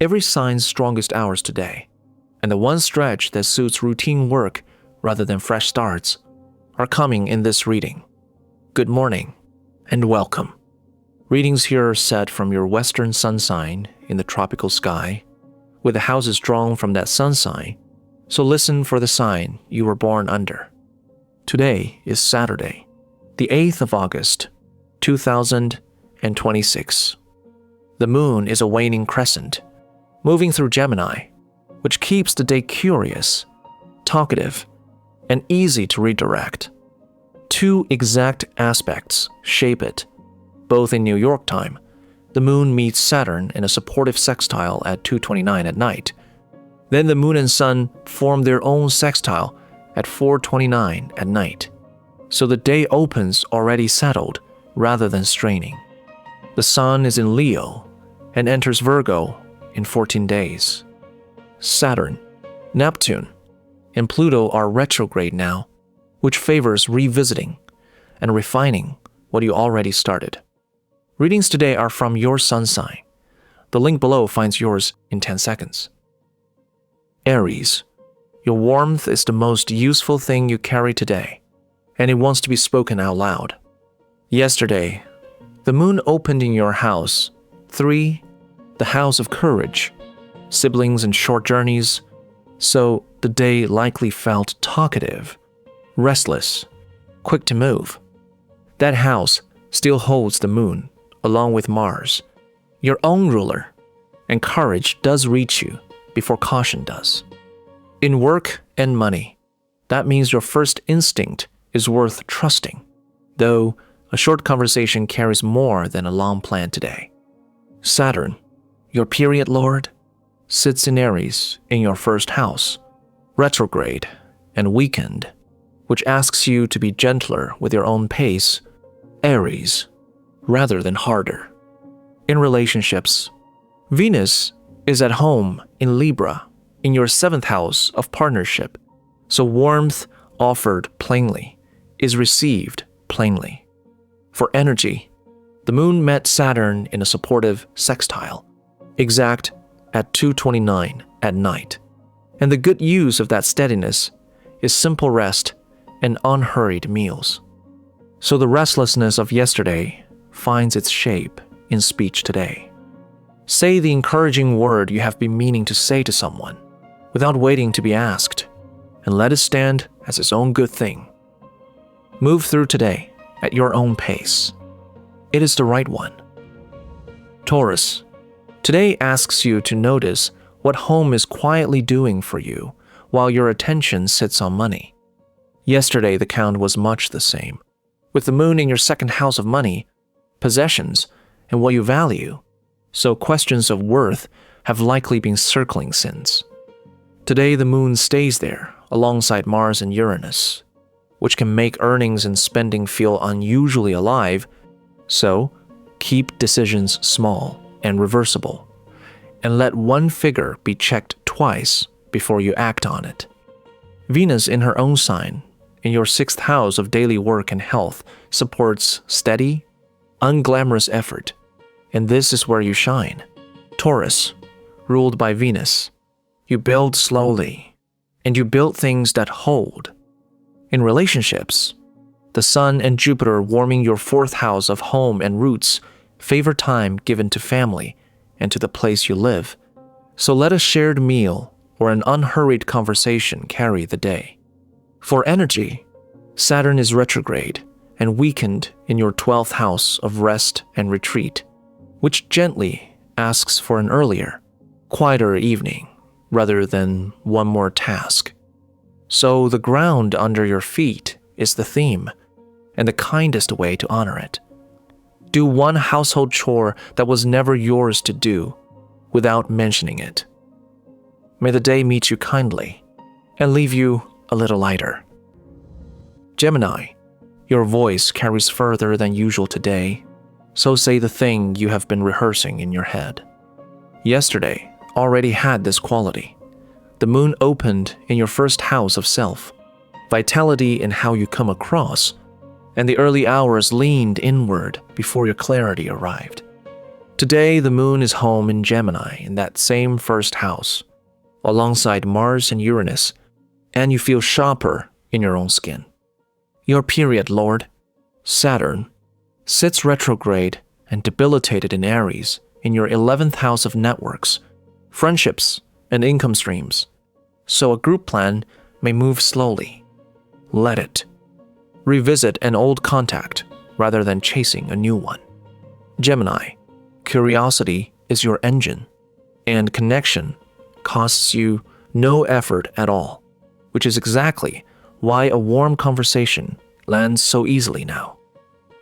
every sign's strongest hours today, and the one stretch that suits routine work rather than fresh starts, are coming in this reading. Good morning, and welcome. Readings here are set from your Western sun sign in the tropical sky, with the houses drawn from that sun sign, so listen for the sign you were born under. Today is Saturday, the 8th of August, 2026. The moon is a waning crescent, moving through Gemini, which keeps the day curious, talkative, and easy to redirect. Two exact aspects shape it. Both in New York time, the moon meets Saturn in a supportive sextile at 2:29 at night. Then the moon and sun form their own sextile at 4:29 at night. So the day opens already settled rather than straining. The sun is in Leo and enters Virgo in 14 days. Saturn, Neptune, and Pluto are retrograde now, which favors revisiting and refining what you already started. Readings today are from your sun sign. The link below finds yours in 10 seconds. Aries, your warmth is the most useful thing you carry today, and it wants to be spoken out loud. Yesterday, the moon opened in your house 3, the house of courage, siblings and short journeys, so the day likely felt talkative, restless, quick to move. That house still holds the moon, along with Mars, your own ruler, and courage does reach you before caution does. In work and money, that means your first instinct is worth trusting, though a short conversation carries more than a long plan today. Saturn, your period lord, sits in Aries in your first house, retrograde and weakened, which asks you to be gentler with your own pace, Aries, rather than harder. In relationships, Venus is at home in Libra in your 7th house of partnership, so warmth offered plainly is received plainly. For energy, the moon met Saturn in a supportive sextile, exact at 2:29 at night, and the good use of that steadiness is simple rest and unhurried meals. So the restlessness of yesterday finds its shape in speech today. Say the encouraging word you have been meaning to say to someone without waiting to be asked, and let it stand as its own good thing. Move through today at your own pace. It is the right one. Taurus, today asks you to notice what home is quietly doing for you while your attention sits on money. Yesterday the count was much the same, with the moon in your 2nd house of money, possessions, and what you value, so questions of worth have likely been circling since. Today the moon stays there alongside Mars and Uranus, which can make earnings and spending feel unusually alive, so keep decisions small and reversible, and let one figure be checked twice before you act on it. Venus in her own sign, in your 6th house of daily work and health, supports steady, unglamorous effort, and this is where you shine. Taurus, ruled by Venus, you build slowly, and you build things that hold. In relationships, the Sun and Jupiter warming your 4th house of home and roots favor time given to family and to the place you live, so let a shared meal or an unhurried conversation carry the day. For energy, Saturn is retrograde and weakened in your 12th house of rest and retreat, which gently asks for an earlier, quieter evening rather than one more task. So the ground under your feet is the theme, and the kindest way to honor it. Do one household chore that was never yours to do without mentioning it. May the day meet you kindly and leave you a little lighter. Gemini, your voice carries further than usual today, so say the thing you have been rehearsing in your head. Yesterday already had this quality. The moon opened in your 1st house of self, vitality in how you come across, and the early hours leaned inward before your clarity arrived. Today, the moon is home in Gemini in that same first house, alongside Mars and Uranus, and you feel sharper in your own skin. Your period lord, Saturn, sits retrograde and debilitated in Aries in your 11th house of networks, friendships, and income streams. So a group plan may move slowly. Let it. Revisit an old contact rather than chasing a new one. Gemini, curiosity is your engine, and connection costs you no effort at all, which is exactly why a warm conversation lands so easily now.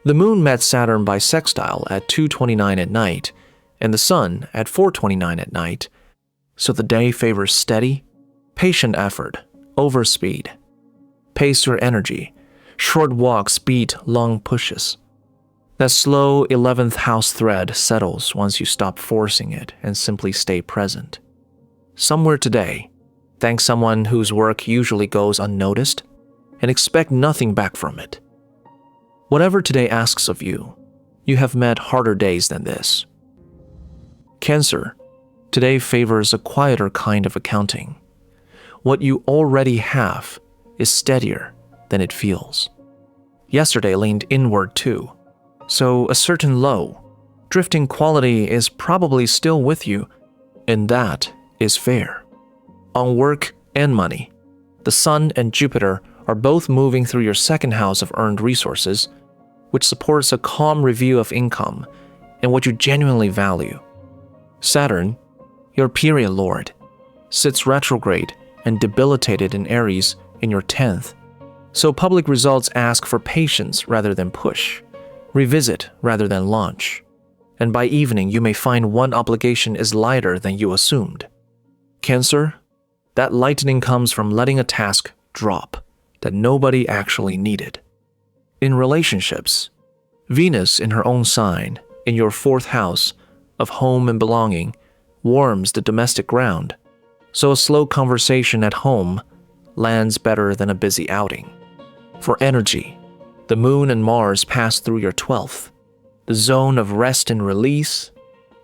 The moon met Saturn by sextile at 2:29 at night, and the sun at 4:29 at night, so the day favors steady, patient effort over speed. Pace your energy. Short walks beat long pushes. That slow 11th house thread settles once you stop forcing it and simply stay present. Somewhere today, thank someone whose work usually goes unnoticed and expect nothing back from it. Whatever today asks of you, you have met harder days than this. Cancer, today favors a quieter kind of accounting. What you already have is steadier than it feels. Yesterday leaned inward too, so a certain low, drifting quality is probably still with you, and that is fair. On work and money, the Sun and Jupiter are both moving through your second house of earned resources, which supports a calm review of income and what you genuinely value. Saturn, your period lord, sits retrograde and debilitated in Aries in your 10th, so public results ask for patience rather than push, revisit rather than launch, and by evening you may find one obligation is lighter than you assumed. Cancer, that lightening comes from letting a task drop that nobody actually needed. In relationships, Venus in her own sign, in your 4th house of home and belonging, warms the domestic ground, so a slow conversation at home lands better than a busy outing. For energy, the moon and Mars pass through your 12th, the zone of rest and release,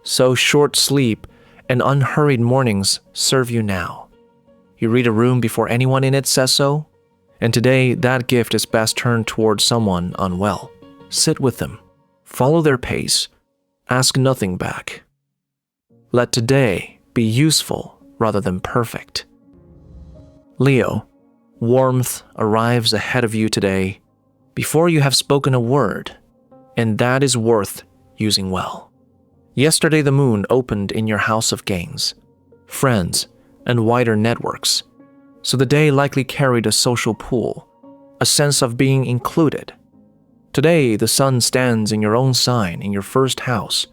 so short sleep and unhurried mornings serve you now. You read a room before anyone in it says so, and today that gift is best turned towards someone unwell. Sit with them, follow their pace, ask nothing back. Let today be useful rather than perfect. Leo, warmth arrives ahead of you today before you have spoken a word, and that is worth using well. Yesterday the moon opened in your house of gains, friends, and wider networks, so the day likely carried a social pull, a sense of being included. Today the sun stands in your own sign in your 1st house,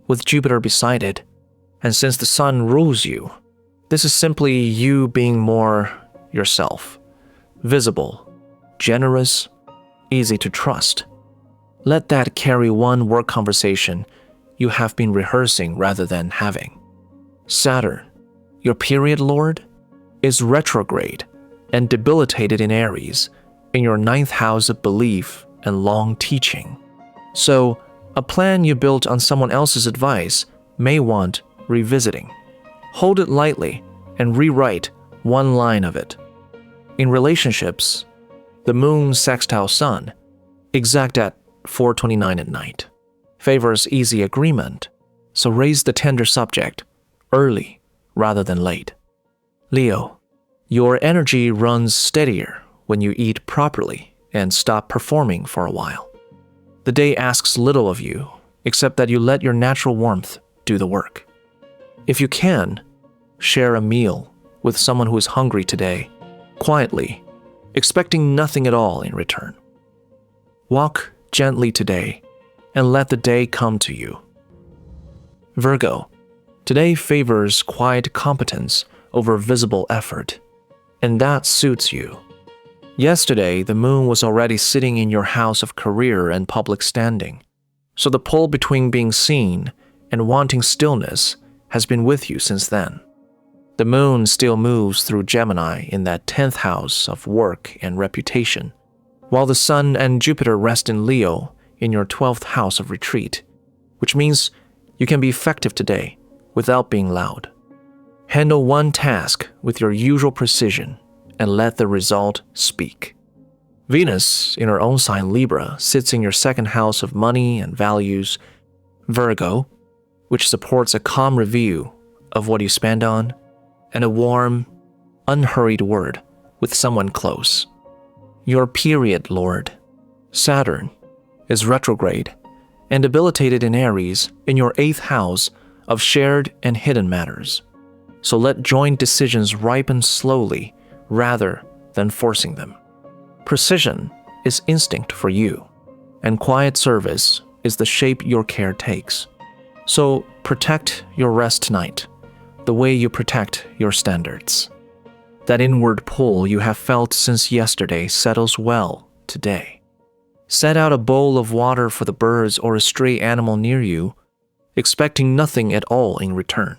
with Jupiter beside it, and since the sun rules you, this is simply you being more yourself, visible, generous, easy to trust. Let that carry one work conversation you have been rehearsing rather than having. Saturn, your period lord, is retrograde and debilitated in Aries in your 9th house of belief and long teaching. So, a plan you built on someone else's advice may want revisiting. Hold it lightly and rewrite one line of it. In relationships, the moon sextile sun, exact at 4:29 at night, favors easy agreement, so raise the tender subject early rather than late. Leo, your energy runs steadier when you eat properly and stop performing for a while. The day asks little of you, except that you let your natural warmth do the work. If you can, share a meal with someone who is hungry today, quietly, expecting nothing at all in return. Walk gently today and let the day come to you. Virgo, today favors quiet competence over visible effort, and that suits you. Yesterday, the moon was already sitting in your house of career and public standing, so the pull between being seen and wanting stillness has been with you since then. The moon still moves through Gemini in that 10th house of work and reputation, while the sun and Jupiter rest in Leo in your 12th house of retreat, which means You can be effective today without being loud. Handle one task with your usual precision and let the result speak. Venus, in her own sign Libra, sits in your second house of money and values, Virgo, which supports a calm review of what you spend on, and a warm, unhurried word with someone close. Your period lord, Saturn, is retrograde and debilitated in Aries in your 8th house of shared and hidden matters. So let joint decisions ripen slowly rather than forcing them. Precision is instinct for you, and quiet service is the shape your care takes. So protect your rest tonight, the way you protect your standards. That inward pull you have felt since yesterday settles well today. Set out a bowl of water for the birds or a stray animal near you, expecting nothing at all in return.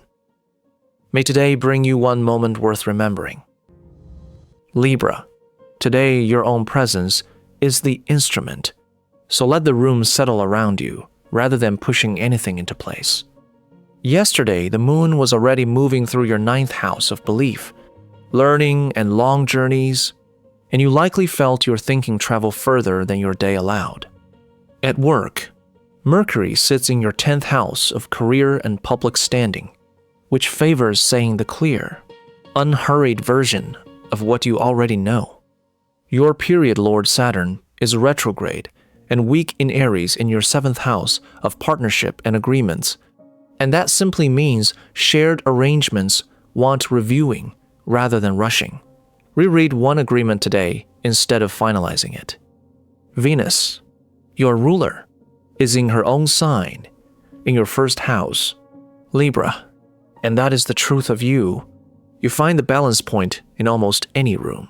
May today bring you one moment worth remembering. Libra, today your own presence is the instrument, so let the room settle around you rather than pushing anything into place. Yesterday, the moon was already moving through your 9th house of belief, learning, and long journeys, and you likely felt your thinking travel further than your day allowed. At work, Mercury sits in your 10th house of career and public standing, which favors saying the clear, unhurried version of what you already know. Your period lord Saturn is retrograde and weak in Aries in your 7th house of partnership and agreements, and that simply means shared arrangements want reviewing rather than rushing. Reread one agreement today instead of finalizing it. Venus, your ruler, is in her own sign, in your 1st house, Libra, and that is the truth of you. You find the balance point in almost any room.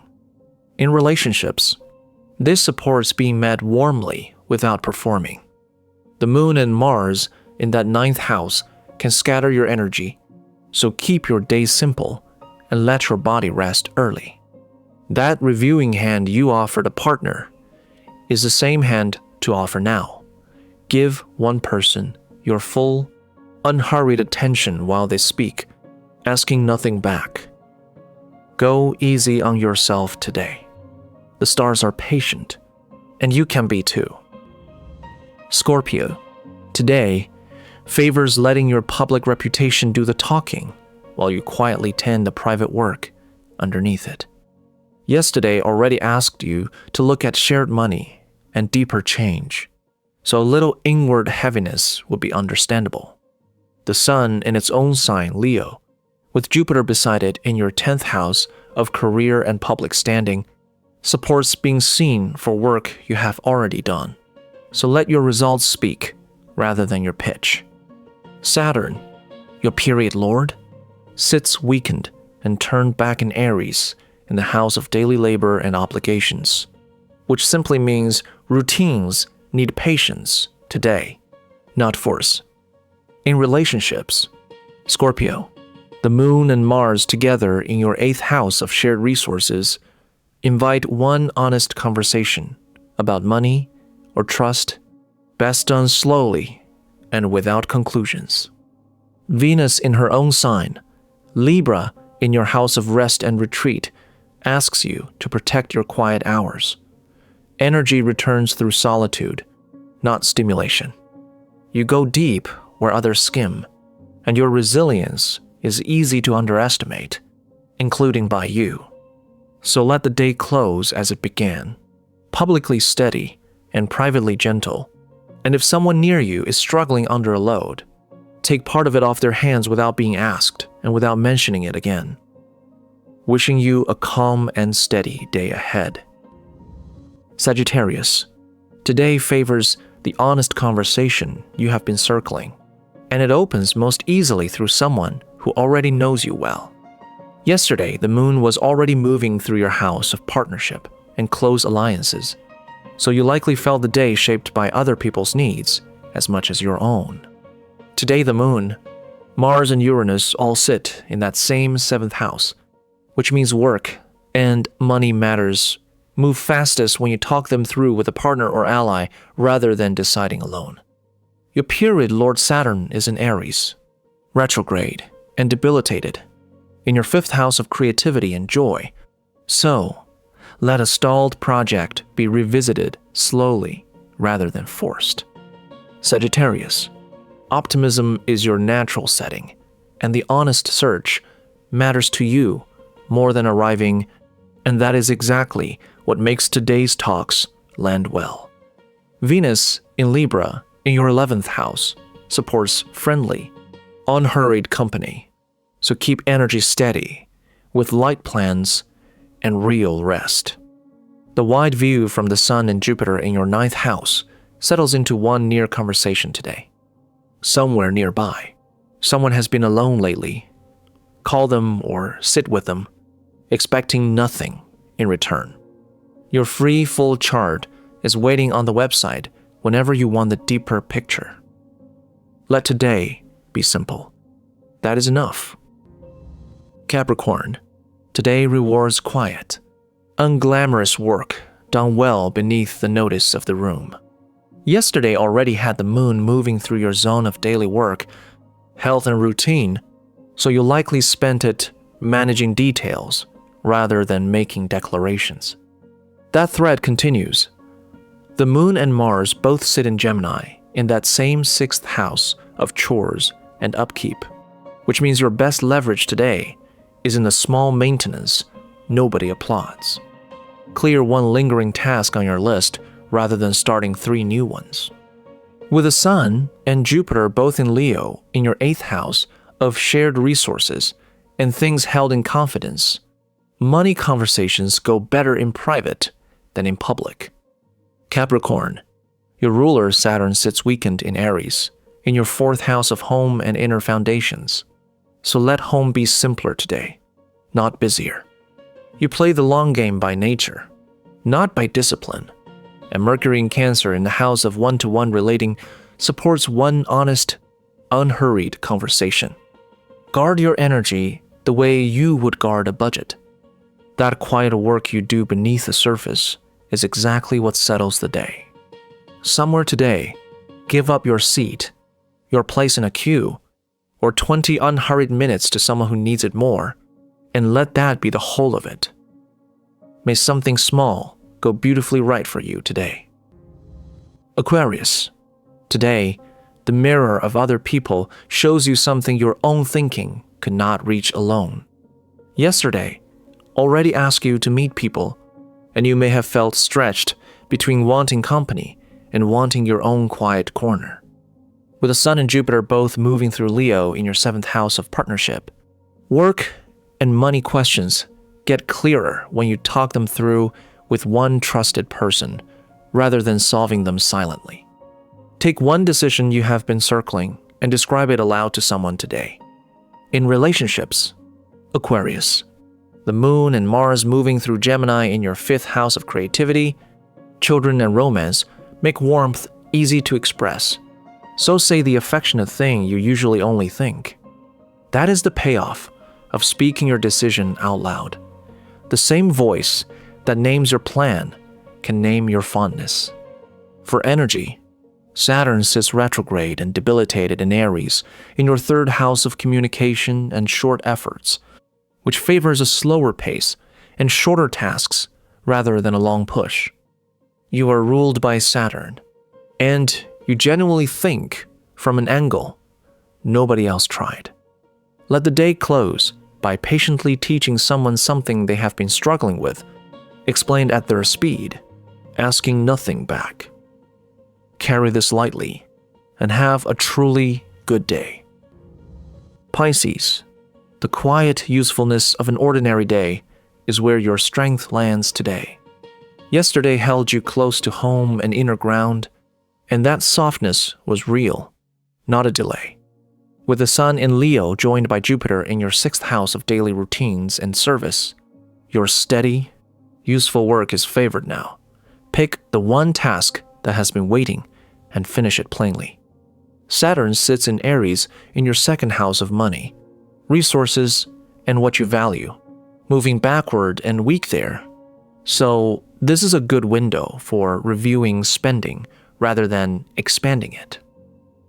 In relationships, this supports being met warmly without performing. The moon and Mars in that 9th house can scatter your energy, so keep your day simple and let your body rest early. That reviewing hand you offered a partner is the same hand to offer now. Give one person your full, unhurried attention while they speak, asking nothing back. Go easy on yourself today. The stars are patient, and you can be too. Scorpio, today favors letting your public reputation do the talking while you quietly tend the private work underneath it. Yesterday already asked you to look at shared money and deeper change, so a little inward heaviness would be understandable. The sun in its own sign, Leo, with Jupiter beside it in your 10th house of career and public standing, supports being seen for work you have already done. So let your results speak rather than your pitch. Saturn, your period lord, sits weakened and turned back in Aries in the house of daily labor and obligations, which simply means routines need patience today, not force. In relationships, Scorpio, the moon and Mars together in your 8th house of shared resources invite one honest conversation about money or trust, best done slowly and without conclusions. Venus in her own sign, Libra in your house of rest and retreat, asks you to protect your quiet hours. Energy returns through solitude, not stimulation. You go deep where others skim, and your resilience is easy to underestimate, including by you. So let the day close as it began, publicly steady and privately gentle. And if someone near you is struggling under a load, take part of it off their hands without being asked and without mentioning it again. Wishing you a calm and steady day ahead. Sagittarius, today favors the honest conversation you have been circling, and it opens most easily through someone who already knows you well. Yesterday, the moon was already moving through your house of partnership and close alliances, so you likely felt the day shaped by other people's needs as much as your own. Today, the moon, Mars, and Uranus all sit in that same 7th house, which means work and money matters move fastest when you talk them through with a partner or ally rather than deciding alone. Your period Lord Saturn is in Aries, retrograde and debilitated, in your 5th house of creativity and joy. So, let a stalled project be revisited slowly rather than forced. Sagittarius, optimism is your natural setting, and the honest search matters to you more than arriving, and that is exactly what makes today's talks land well. Venus in Libra in your 11th house supports friendly, unhurried company, so keep energy steady with light plans and real rest. The wide view from the Sun and Jupiter in your 9th house settles into one near conversation today. Somewhere nearby, someone has been alone lately. Call them or sit with them, expecting nothing in return. Your free full chart is waiting on the website whenever you want the deeper picture. Let today be simple. That is enough. Capricorn, today rewards quiet, unglamorous work done well beneath the notice of the room. Yesterday already had the moon moving through your zone of daily work, health and routine, so you likely spent it managing details rather than making declarations. That thread continues. The moon and Mars both sit in Gemini in that same 6th house of chores and upkeep, which means your best leverage today is in the small maintenance nobody applauds. Clear one lingering task on your list rather than starting 3 new ones. With the Sun and Jupiter both in Leo in your 8th house of shared resources and things held in confidence, money conversations go better in private than in public. Capricorn, your ruler Saturn sits weakened in Aries in your 4th house of home and inner foundations, so let home be simpler today, not busier. You play the long game by nature, not by discipline, and Mercury in Cancer in the house of one-to-one relating supports one honest, unhurried conversation. Guard your energy the way you would guard a budget. That quiet work you do beneath the surface is exactly what settles the day. Somewhere today, give up your seat, your place in a queue, or 20 unhurried minutes to someone who needs it more, and let that be the whole of it. May something small go beautifully right for you today. Aquarius, today, the mirror of other people shows you something your own thinking could not reach alone. Yesterday, already asked you to meet people, and you may have felt stretched between wanting company and wanting your own quiet corner. With the Sun and Jupiter both moving through Leo in your 7th house of partnership, work and money questions get clearer when you talk them through with one trusted person rather than solving them silently. Take one decision you have been circling and describe it aloud to someone today. In relationships, Aquarius, the moon and Mars moving through Gemini in your 5th house of creativity, children and romance make warmth easy to express. So say the affectionate thing you usually only think. That is the payoff of speaking your decision out loud. The same voice that names your plan can name your fondness. For energy, Saturn sits retrograde and debilitated in Aries in your 3rd house of communication and short efforts, which favors a slower pace and shorter tasks rather than a long push. You are ruled by Saturn, and you genuinely think from an angle nobody else tried. Let the day close by patiently teaching someone something they have been struggling with, explained at their speed, asking nothing back. Carry this lightly and have a truly good day. Pisces, the quiet usefulness of an ordinary day is where your strength lands today. Yesterday held you close to home and inner ground, and that softness was real, not a delay. With the Sun in Leo joined by Jupiter in your 6th house of daily routines and service, your steady, useful work is favored now. Pick the one task that has been waiting and finish it plainly. Saturn sits in Aries in your 2nd house of money, resources, and what you value, moving backward and weak there. So this is a good window for reviewing spending rather than expanding it.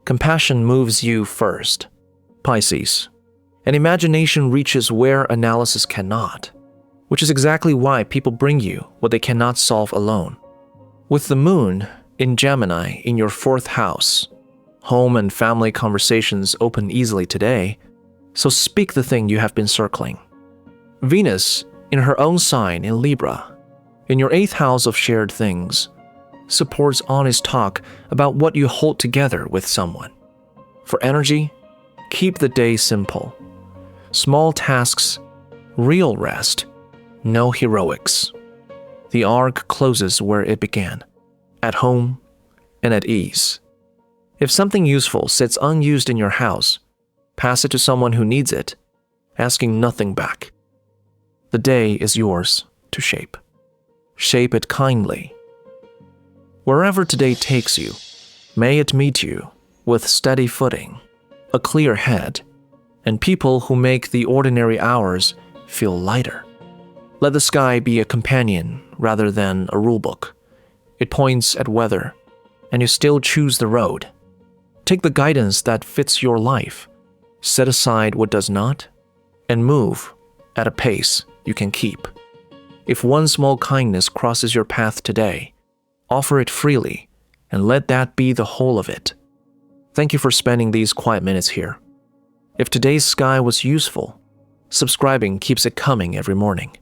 Compassion moves you first, Pisces, and imagination reaches where analysis cannot, which is exactly why people bring you what they cannot solve alone. With the moon in Gemini in your 4th house, home and family conversations open easily today, so speak the thing you have been circling. Venus in her own sign in Libra, in your 8th house of shared things, supports honest talk about what you hold together with someone. For energy, keep the day simple. Small tasks, real rest, no heroics. The arc closes where it began, at home and at ease. If something useful sits unused in your house, pass it to someone who needs it, asking nothing back. The day is yours to shape. Shape it kindly. Wherever today takes you, may it meet you with steady footing, a clear head, and people who make the ordinary hours feel lighter. Let the sky be a companion rather than a rulebook. It points at weather, and you still choose the road. Take the guidance that fits your life, set aside what does not, and move at a pace you can keep. If one small kindness crosses your path today, offer it freely and let that be the whole of it. Thank you for spending these quiet minutes here. If today's sky was useful, subscribing keeps it coming every morning.